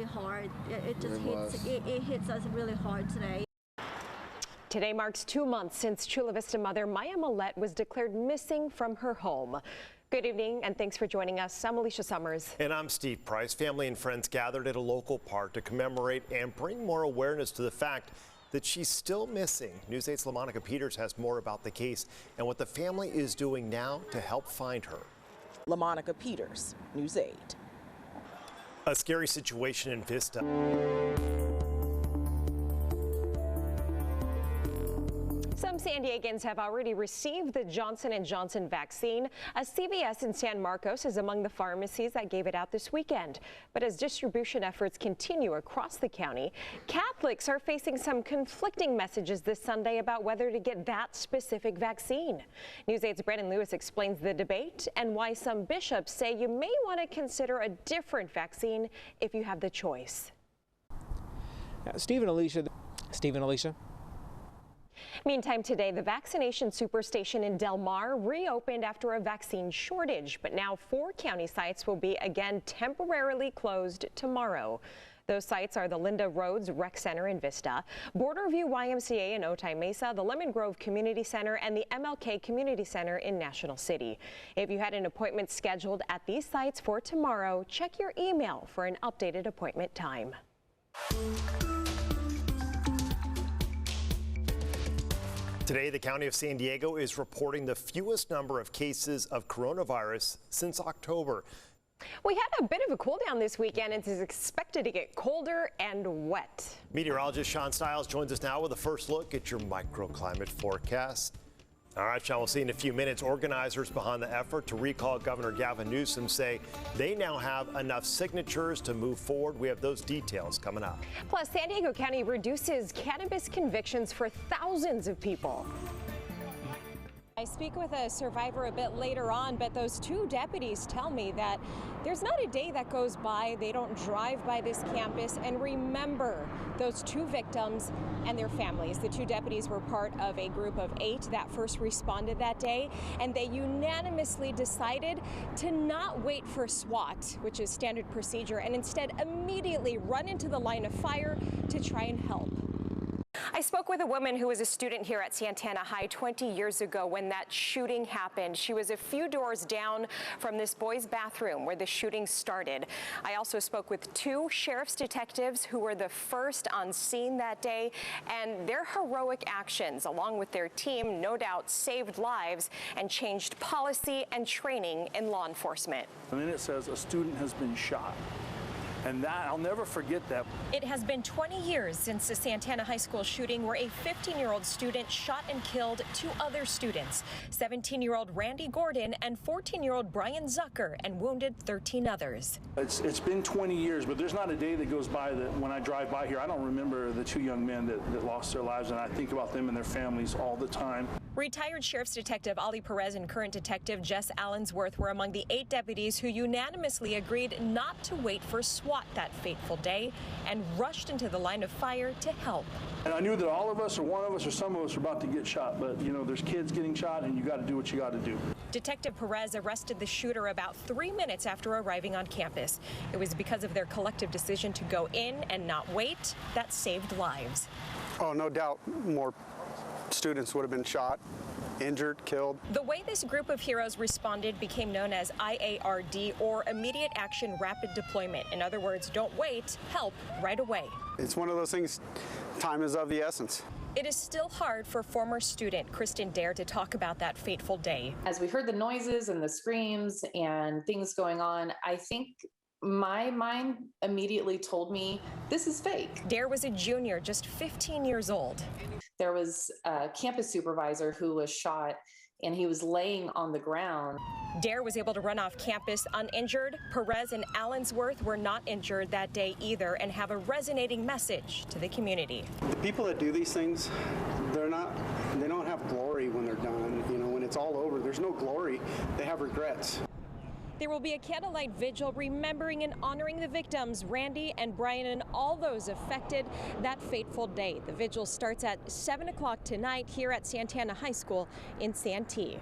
really hard. It hits us really hard today. Today marks 2 months since Chula Vista mother Maya Millette was declared missing from her home. Good evening and thanks for joining us. I'm Alicia Summers. And I'm Steve Price. Family and friends gathered at a local park to commemorate and bring more awareness to the fact that she's still missing. News 8's LaMonica Peters has more about the case and what the family is doing now to help find her. LaMonica Peters, News 8. A scary situation in Vista. Some San Diegans have already received the Johnson & Johnson vaccine. A CVS in San Marcos is among the pharmacies that gave it out this weekend. But as distribution efforts continue across the county, Catholics are facing some conflicting messages this Sunday about whether to get that specific vaccine. News 8's Brandon Lewis explains the debate and why some bishops say you may want to consider a different vaccine if you have the choice. Steve and Alicia. Meantime, today, the vaccination superstation in Del Mar reopened after a vaccine shortage, but now 4 county sites will be again temporarily closed tomorrow. Those sites are the Linda Rhodes Rec Center in Vista, Border View YMCA in Otay Mesa, the Lemon Grove Community Center, and the MLK Community Center in National City. If you had an appointment scheduled at these sites for tomorrow, check your email for an updated appointment time. Today, the County of San Diego is reporting the fewest number of cases of coronavirus since October. We had a bit of a cool down this weekend. It is expected to get colder and wet. Meteorologist Sean Stiles joins us now with a first look at your microclimate forecast. All right, Sean, we'll see in a few minutes. Organizers behind the effort to recall Governor Gavin Newsom say they now have enough signatures to move forward. We have those details coming up. Plus, San Diego County reduces cannabis convictions for thousands of people. I speak with a survivor a bit later on, but those 2 deputies tell me that there's not a day that goes by they don't drive by this campus and remember those 2 victims and their families. The 2 deputies were part of a group of 8 that first responded that day, and they unanimously decided to not wait for SWAT, which is standard procedure, and instead immediately run into the line of fire to try and help. I spoke with a woman who was a student here at Santana High 20 years ago when that shooting happened. She was a few doors down from this boys' bathroom where the shooting started. I also spoke with 2 sheriff's detectives who were the first on scene that day, and their heroic actions, along with their team, no doubt saved lives and changed policy and training in law enforcement. And then it says a student has been shot. And that, I'll never forget that. It has been 20 years since the Santana High School shooting where a 15-year-old student shot and killed 2 other students, 17-year-old Randy Gordon and 14-year-old Brian Zucker, and wounded 13 others. It's been 20 years, but there's not a day that goes by that when I drive by here, I don't remember the 2 young men that lost their lives, and I think about them and their families all the time. Retired Sheriff's Detective Ali Perez and current Detective Jess Allensworth were among the 8 deputies who unanimously agreed not to wait for SWAT that fateful day and rushed into the line of fire to help. And I knew that all of us or one of us or some of us were about to get shot, but you know, there's kids getting shot and you got to do what you got to do. Detective Perez arrested the shooter about 3 minutes after arriving on campus. It was because of their collective decision to go in and not wait that saved lives. Oh, no doubt more students would have been shot, injured, killed. The way this group of heroes responded became known as IARD, or Immediate Action Rapid Deployment. In other words, don't wait, help right away. It's one of those things, time is of the essence. It is still hard for former student Kristen Dare to talk about that fateful day. As we heard the noises and the screams and things going on, I think my mind immediately told me this is fake. Dare was a junior, just 15 years old. There was a campus supervisor who was shot and he was laying on the ground. Dare was able to run off campus uninjured. Perez and Allensworth were not injured that day either and have a resonating message to the community. The people that do these things, they don't have glory when they're done. You know, when it's all over, there's no glory. They have regrets. There will be a candlelight vigil remembering and honoring the victims, Randy and Brian, and all those affected that fateful day. The vigil starts at 7 o'clock tonight here at Santana High School in Santee.